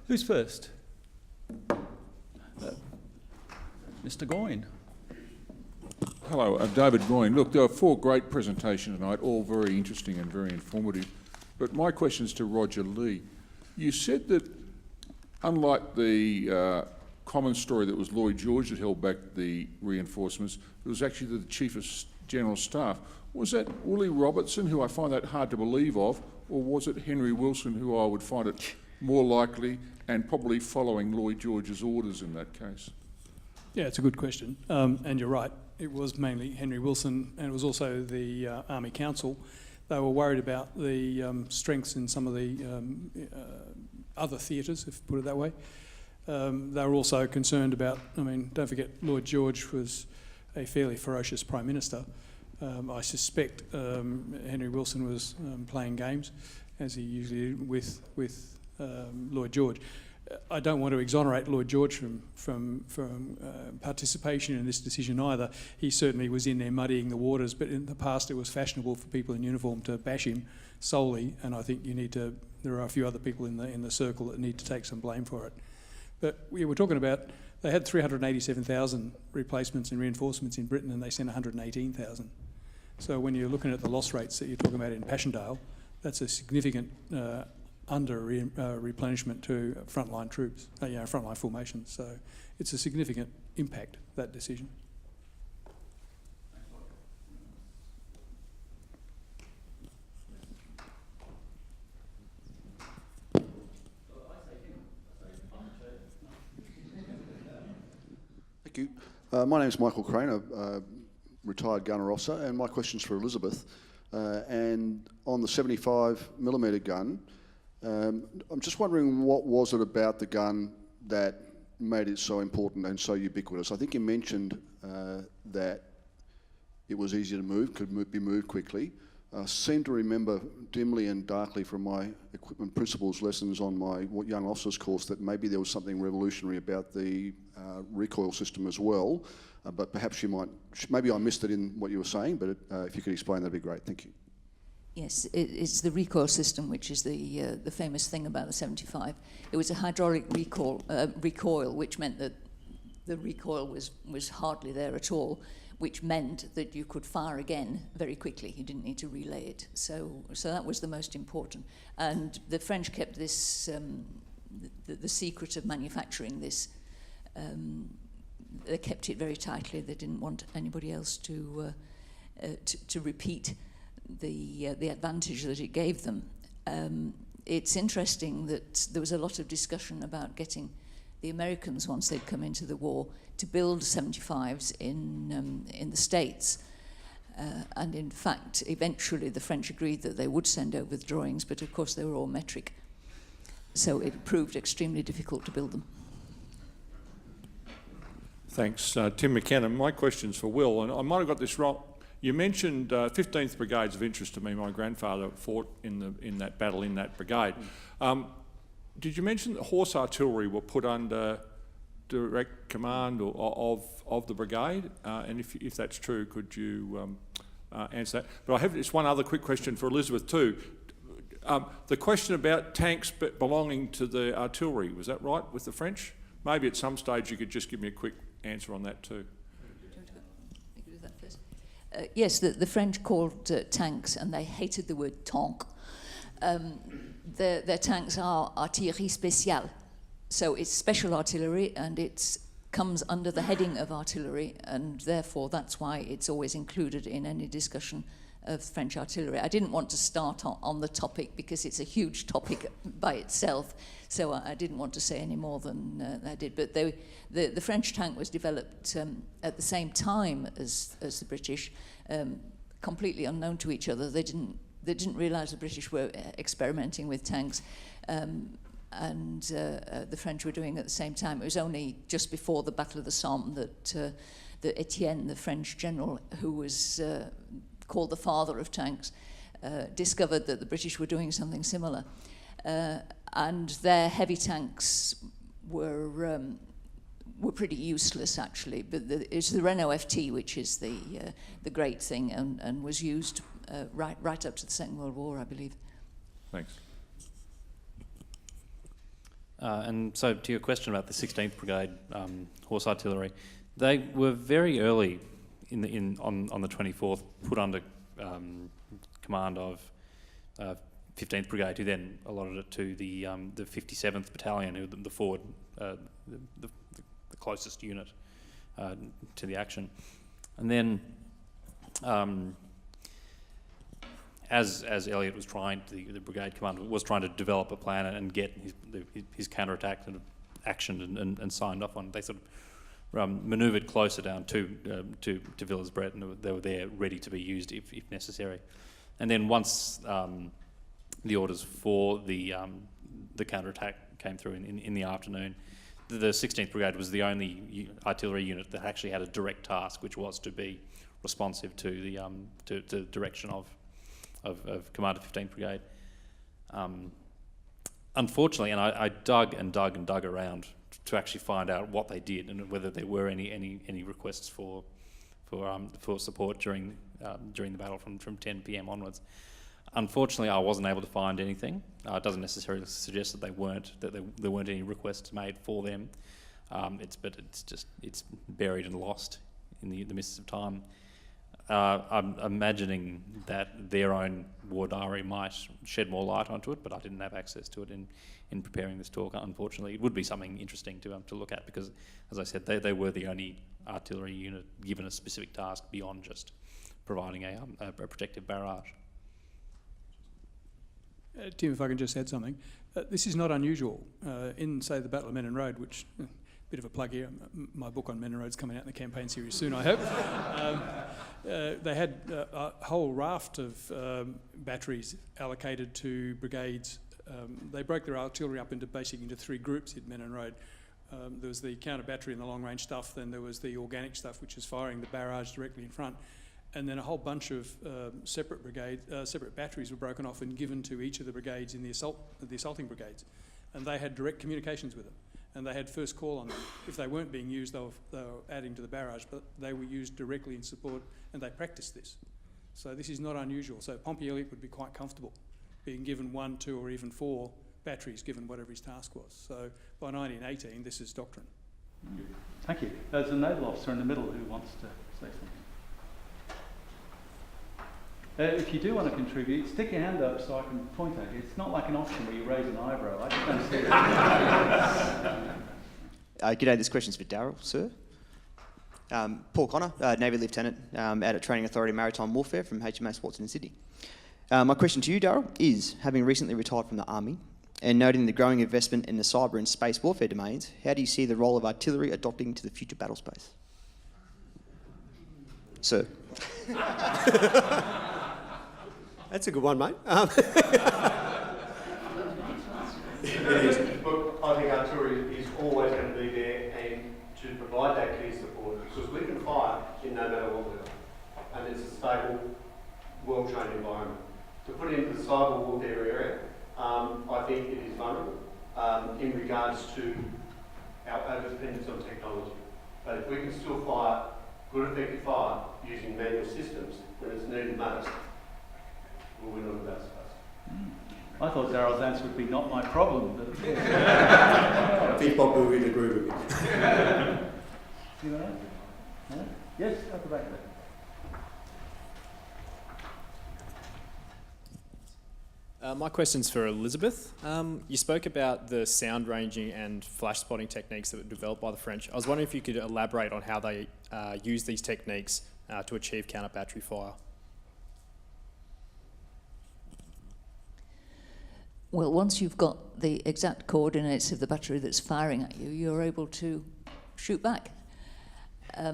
Who's first? Mr. Goyne. Hello, David Goyne. Look, there are 4 great presentations tonight, all very interesting and very informative. But my question is to Roger Lee. You said that, unlike the common story that was Lloyd George that held back the reinforcements, it was actually the Chief of General Staff. Was that Willie Robertson, who I find that hard to believe of, or was it Henry Wilson, who I would find it more likely and probably following Lloyd George's orders in that case? Yeah, it's a good question. And you're right, it was mainly Henry Wilson, and it was also the Army Council. They were worried about the strengths in some of the other theatres, if you put it that way. They were also concerned about, I mean, don't forget, Lloyd George was a fairly ferocious Prime Minister. I suspect Henry Wilson was playing games, as he usually did with Lloyd George. I don't want to exonerate Lloyd George from participation in this decision either. He certainly was in there muddying the waters, but in the past it was fashionable for people in uniform to bash him solely, and I think there are a few other people in the circle that need to take some blame for it. But we were talking about, they had 387,000 replacements and reinforcements in Britain, and they sent 118,000. So when you're looking at the loss rates that you're talking about in Passchendaele, that's a significant replenishment to frontline troops, frontline formations. So it's a significant impact, that decision. Thank you. My name is Michael Crane, a retired gunner officer, and my question's for Elizabeth. And on the 75mm gun, I'm just wondering, what was it about the gun that made it so important and so ubiquitous? I think you mentioned that it was easy to move, could be moved quickly. I seem to remember dimly and darkly from my equipment principles lessons on my young officers course that maybe there was something revolutionary about the recoil system as well. But perhaps maybe I missed it in what you were saying, but if you could explain, that'd be great. Thank you. Yes, it's the recoil system, which is the famous thing about the 75. It was a hydraulic recoil, which meant that the recoil was hardly there at all, which meant that you could fire again very quickly. You didn't need to relay it. So that was the most important. And the French kept this, the secret of manufacturing this. They kept it very tightly. They didn't want anybody else to repeat the advantage that it gave them. It's interesting that there was a lot of discussion about getting the Americans, once they'd come into the war, to build 75s in the States. And in fact, eventually the French agreed that they would send over the drawings, but of course they were all metric. So it proved extremely difficult to build them. Thanks. Tim McKenna. My question's for Will, and I might have got this wrong. You mentioned 15th Brigade's of interest to me. My grandfather fought in that battle in that brigade. Did you mention that horse artillery were put under direct command of the brigade? And if that's true, could you answer that? But I have just one other quick question for Elizabeth too. The question about tanks belonging to the artillery, was that right with the French? Maybe at some stage you could just give me a quick answer on that too. Yes, the French called tanks, and they hated the word tank. Their tanks are artillerie spéciale, so it's special artillery, and it comes under the heading of artillery, and therefore that's why it's always included in any discussion of French artillery. I didn't want to start on the topic because it's a huge topic by itself, so I didn't want to say any more than I did. But the French tank was developed at the same time as the British, completely unknown to each other. They didn't realise the British were experimenting with tanks, and the French were doing it at the same time. It was only just before the Battle of the Somme that Etienne, the French general, who was called the father of tanks, discovered that the British were doing something similar. And their heavy tanks were pretty useless, actually. But it's the Renault FT, which is the great thing, and was used right up to the Second World War, I believe. Thanks. And so to your question about the 16th Brigade Horse Artillery, they were very early on the 24th put under command of 15th Brigade, who then allotted it to the 57th Battalion, who the forward, the closest unit to the action. And then, as Elliot was trying, the brigade commander was trying to develop a plan and get his counterattack and actioned and signed off on. They sort of manoeuvred closer down to Villers-Bretonneux, and they were there ready to be used if necessary. And then once the orders for the counterattack came through in the afternoon, the 16th Brigade was the only artillery unit that actually had a direct task, which was to be responsive to the direction of Commander 15th Brigade. Unfortunately, and I dug around to actually find out what they did and whether there were any requests for support during the battle from 10 p.m. onwards. Unfortunately, I wasn't able to find anything. It doesn't necessarily suggest that there weren't any requests made for them. It's buried and lost in the mists of time. I'm imagining that their own war diary might shed more light onto it, but I didn't have access to it in preparing this talk. Unfortunately, it would be something interesting to look at because, as I said, they were the only artillery unit given a specific task beyond just providing a protective barrage. Tim, if I can just add something. This is not unusual. In, say, the Battle of Menin Road, which, bit of a plug here, my book on Menin Road's coming out in the campaign series soon, I hope. They had a whole raft of batteries allocated to brigades. They broke their artillery up into three groups in Menin Road. There was the counter battery and the long range stuff, then there was the organic stuff, which is firing the barrage directly in front. And then a whole bunch of separate batteries were broken off and given to each of the brigades in the assaulting brigades. And they had direct communications with them. And they had first call on them. If they weren't being used, they were adding to the barrage, but they were used directly in support, and they practiced this. So this is not unusual. So Pompey Elliott would be quite comfortable being given 1, 2, or even 4 batteries, given whatever his task was. So by 1918, this is doctrine. Thank you. There's a naval officer in the middle who wants to say something. If you do want to contribute, stick your hand up so I can point at you. It's not like an auction where you raise an eyebrow. I just don't see it. G'day, this question's for Darryl, sir. Paul Connor, Navy Lieutenant out at Training Authority Maritime Warfare from HMAS Watson in Sydney. My question to you, Darryl, is, having recently retired from the Army and noting the growing investment in the cyber and space warfare domains, how do you see the role of artillery adopting to the future battle space? Sir. That's a good one, mate. It is. Look, I think artillery is always going to be there and to provide that key support because we can fire in no matter what weather. And it's a stable, well-trained environment. To put it into the cyber warfare area, I think it is vulnerable in regards to our over-dependence on technology. But if we can still fire good effective fire using manual systems when it's needed most, we'll win on that space. I thought Darryl's answer would be not my problem. But I think Bob will agree with me. You know? No? Yes, at the back there. My question's for Elizabeth. You spoke about the sound ranging and flash spotting techniques that were developed by the French. I was wondering if you could elaborate on how they use these techniques to achieve counter-battery fire. Well, once you've got the exact coordinates of the battery that's firing at you, you're able to shoot back. I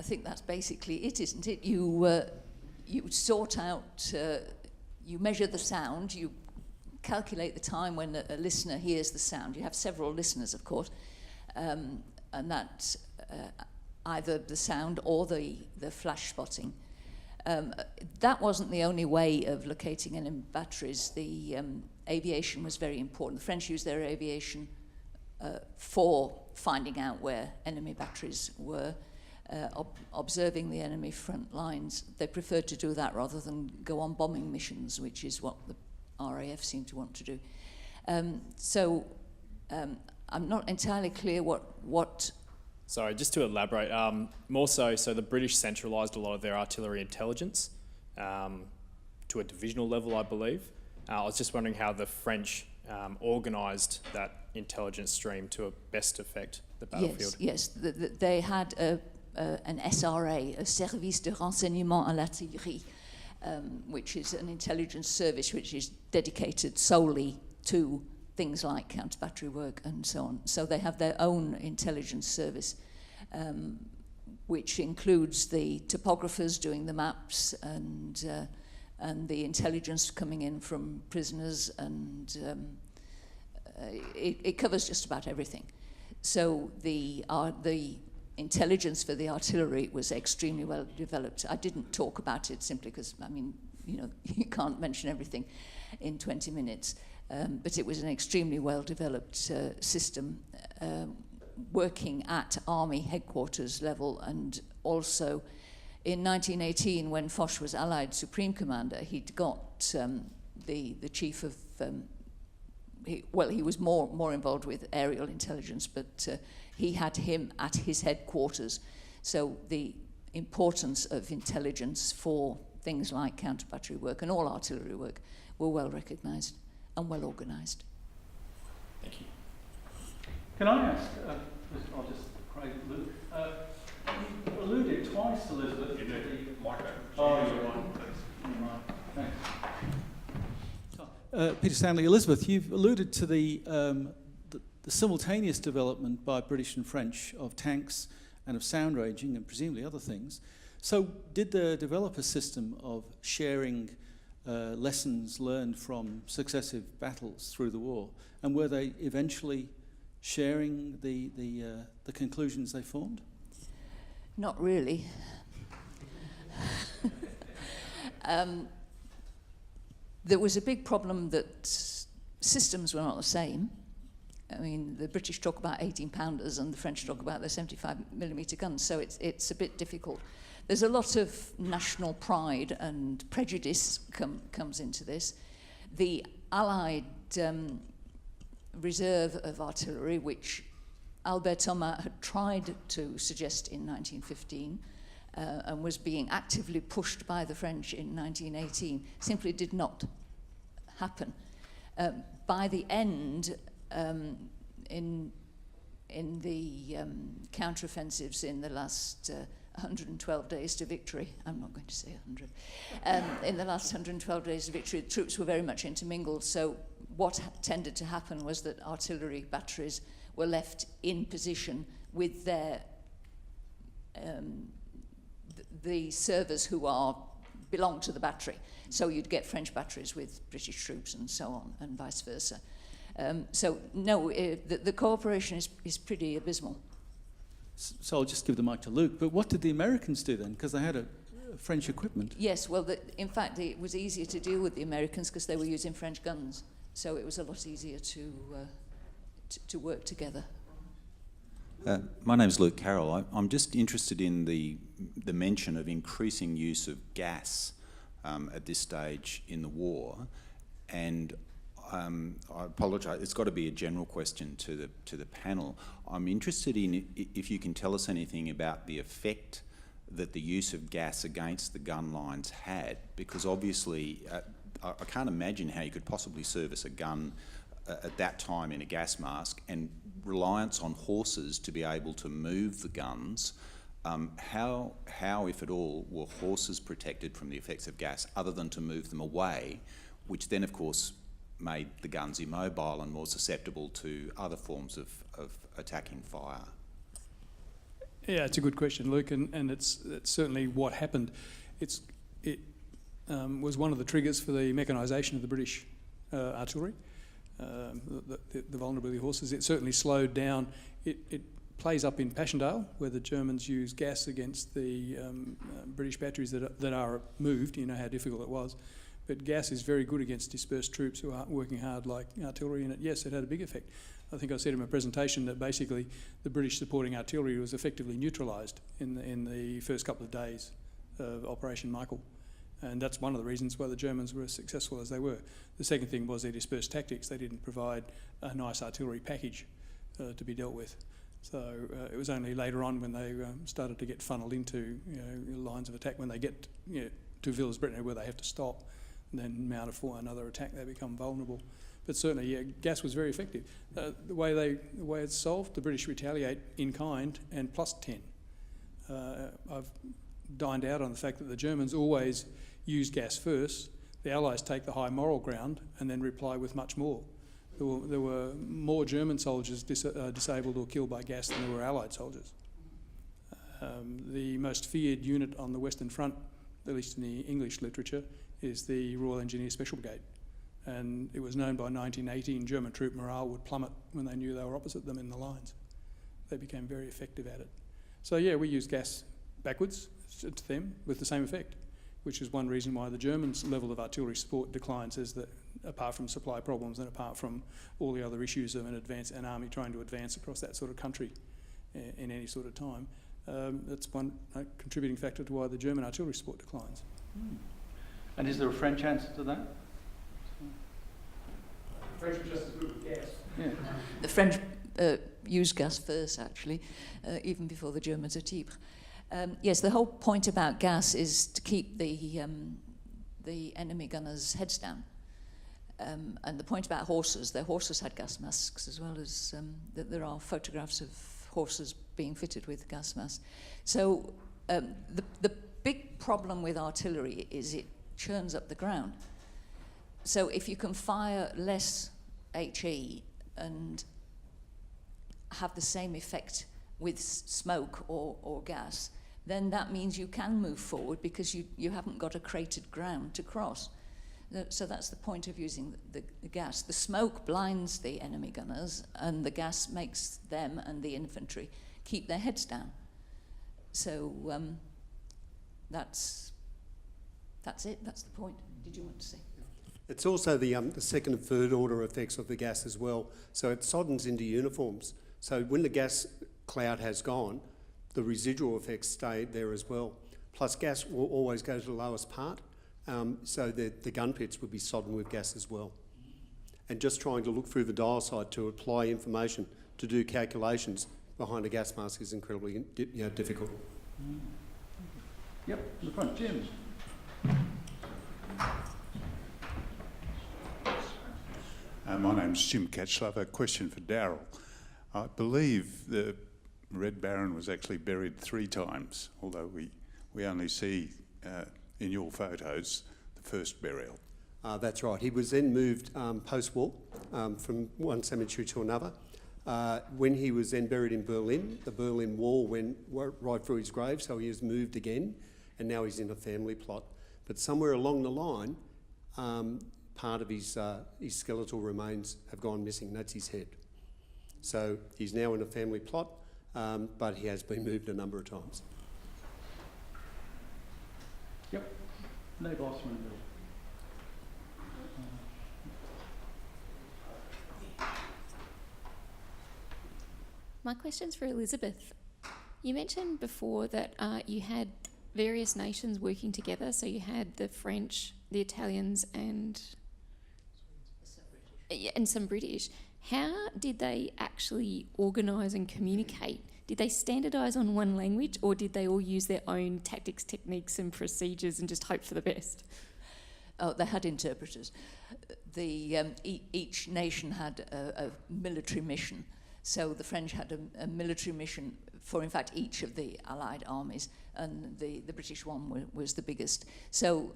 think that's basically it, isn't it? You sort out, you measure the sound, you calculate the time when a listener hears the sound. You have several listeners, of course, and that's either the sound or the flash spotting. That wasn't the only way of locating enemy batteries. The aviation was very important. The French used their aviation for finding out where enemy batteries were, observing the enemy front lines. They preferred to do that rather than go on bombing missions, which is what the RAF seemed to want to do. I'm not entirely clear what Sorry, just to elaborate, more so the British centralised a lot of their artillery intelligence to a divisional level, I believe. I was just wondering how the French organised that intelligence stream to best affect the battlefield. Yes. They had an SRA, a Service de Renseignement à l'Artillerie, which is an intelligence service which is dedicated solely to things like counter-battery work and so on. So they have their own intelligence service, which includes the topographers doing the maps and the intelligence coming in from prisoners, and it covers just about everything. So the intelligence for the artillery was extremely well developed. I didn't talk about it simply because, I mean, you can't mention everything in 20 minutes. But it was an extremely well-developed system working at army headquarters level, and also in 1918, when Foch was Allied Supreme Commander, he'd got the chief of... he was more involved with aerial intelligence, but he had him at his headquarters. So the importance of intelligence for things like counter-battery work and all artillery work were well recognised and well organised. Thank you. Can I ask, I'll just praise Luke, you alluded twice, Elizabeth. You do. Microphone. Oh, you're right. Thanks. Peter Stanley, Elizabeth, you've alluded to the simultaneous development by British and French of tanks and of sound ranging and presumably other things. So did they develop a system of sharing lessons learned from successive battles through the war, and were they eventually sharing the conclusions they formed? Not really. There was a big problem that systems were not the same. I mean, the British talk about 18-pounders and the French talk about their 75mm guns, so it's a bit difficult. There's a lot of national pride and prejudice comes into this. The Allied reserve of artillery, which Albert Thomas had tried to suggest in 1915 and was being actively pushed by the French in 1918, simply did not happen. By the end, in the counteroffensives in the last 112 days to victory, I'm not going to say 100, in the last 112 days to victory, the troops were very much intermingled, so what tended to happen was that artillery batteries were left in position with their the servers who belong to the battery. So you'd get French batteries with British troops and so on, and vice versa. So no, the cooperation is pretty abysmal. So I'll just give the mic to Luke. But what did the Americans do then? Because they had a French equipment. Yes, well, in fact, it was easier to deal with the Americans because they were using French guns. So it was a lot easier to work together. My name's Luke Carroll. I'm just interested in the mention of increasing use of gas at this stage in the war, and I apologise, it's got to be a general question to the panel. I'm interested in if you can tell us anything about the effect that the use of gas against the gun lines had, because obviously I can't imagine how you could possibly service a gun at that time in a gas mask, and reliance on horses to be able to move the guns. How, if at all, were horses protected from the effects of gas other than to move them away, which then, of course, made the guns immobile and more susceptible to other forms of attacking fire? Yeah, it's a good question, Luke, and it's certainly what happened. It was one of the triggers for the mechanisation of the British artillery. The vulnerability of horses. It certainly slowed down. It plays up in Passchendaele, where the Germans used gas against the British batteries that are moved. You know how difficult it was. But gas is very good against dispersed troops who aren't working hard like artillery, and yes, it had a big effect. I think I said in my presentation that basically the British supporting artillery was effectively neutralised in the first couple of days of Operation Michael. And that's one of the reasons why the Germans were as successful as they were. The second thing was their dispersed tactics. They didn't provide a nice artillery package to be dealt with. So it was only later on when they started to get funneled into lines of attack, when they get to Villers-Bretonneux where they have to stop and then mount another attack, they become vulnerable. But certainly, gas was very effective. The way it's solved, the British retaliate in kind and plus 10. I've dined out on the fact that the Germans always use gas first. The Allies take the high moral ground and then reply with much more. There were more German soldiers disabled or killed by gas than there were Allied soldiers. The most feared unit on the Western Front, at least in the English literature, is the Royal Engineer Special Brigade. And it was known by 1918 German troop morale would plummet when they knew they were opposite them in the lines. They became very effective at it. So yeah, we use gas backwards to them with the same effect, which is one reason why the Germans' level of artillery support declines, is that apart from supply problems and apart from all the other issues of an army trying to advance across that sort of country in any sort of time, that's one contributing factor to why the German artillery support declines. And is there a French answer to that? French were just as good with gas. Yeah. The French used gas first, actually, even before the Germans at Ypres. Yes, the whole point about gas is to keep the enemy gunners' heads down. And the point about horses, their horses had gas masks, as well as that there are photographs of horses being fitted with gas masks. So the big problem with artillery is it churns up the ground. So if you can fire less HE and have the same effect with smoke or gas, then that means you can move forward because you haven't got a cratered ground to cross. So that's the point of using the gas. The smoke blinds the enemy gunners, and the gas makes them and the infantry keep their heads down. So that's it. That's the point. Did you want to say? It's also the second and third order effects of the gas as well. So it soddens into uniforms. So when the gas cloud has gone, the residual effects stay there as well. Plus gas will always go to the lowest part. So the gun pits would be sodden with gas as well. And just trying to look through the dial side to apply information to do calculations behind a gas mask is incredibly difficult. Yep, in the front, Jim. My name's Jim Catchell. I have a question for Darryl. I believe the Red Baron was actually buried 3 times, although we only see in your photos the first burial. That's right. He was then moved post-war from one cemetery to another. When he was then buried in Berlin, the Berlin Wall went right through his grave, so he was moved again, and now he's in a family plot. But somewhere along the line, part of his skeletal remains have gone missing. That's his head. So he's now in a family plot, but he has been moved a number of times. Yep. No Bossman. My question's for Elizabeth. You mentioned before that you had various nations working together, so you had the French, the Italians, and some British. How did they actually organise and communicate? Did they standardise on one language, or did they all use their own tactics, techniques and procedures and just hope for the best? Oh, they had interpreters. Each nation had a military mission. So the French had a military mission for, in fact, each of the Allied armies, and the British one was the biggest. So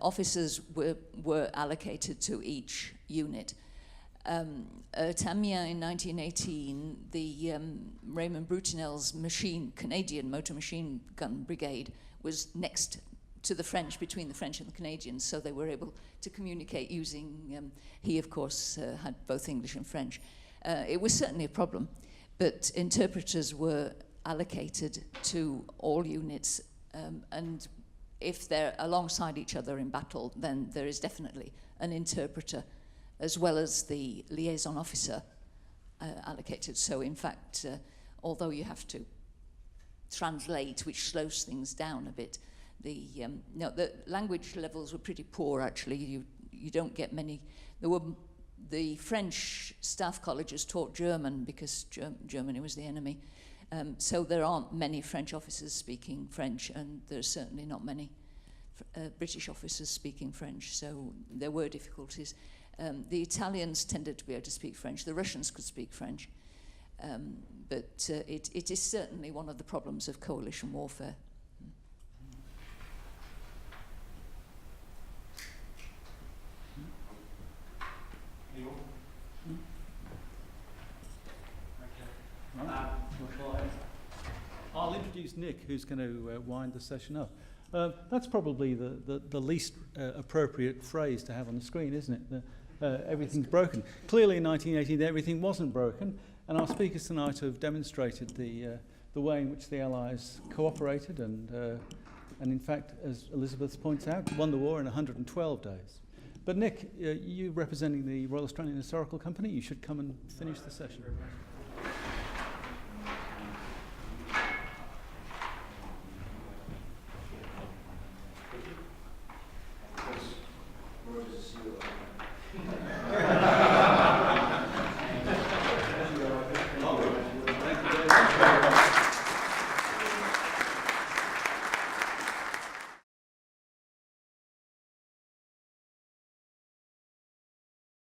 officers were allocated to each unit. At Amiens in 1918, the Raymond Brutinel's Canadian motor machine gun brigade was next to the French, between the French and the Canadians, so they were able to communicate using, he of course had both English and French. It was certainly a problem, but interpreters were allocated to all units, and if they're alongside each other in battle, then there is definitely an interpreter as well as the liaison officer allocated. So in fact, although you have to translate, which slows things down a bit, The language levels were pretty poor, actually. You don't get many. The French staff colleges taught German because Germany was the enemy. So there aren't many French officers speaking French, and there's certainly not many British officers speaking French, so there were difficulties. The Italians tended to be able to speak French. The Russians could speak French. But it is certainly one of the problems of coalition warfare. I'll introduce Nick, who's going to wind the session up. That's probably the least appropriate phrase to have on the screen, isn't it? Everything's broken. Clearly in 1918 everything wasn't broken, and our speakers tonight have demonstrated the way in which the Allies cooperated and in fact, as Elizabeth points out, won the war in 112 days. But Nick, you representing the Royal Australian Historical Company, you should come and finish the session.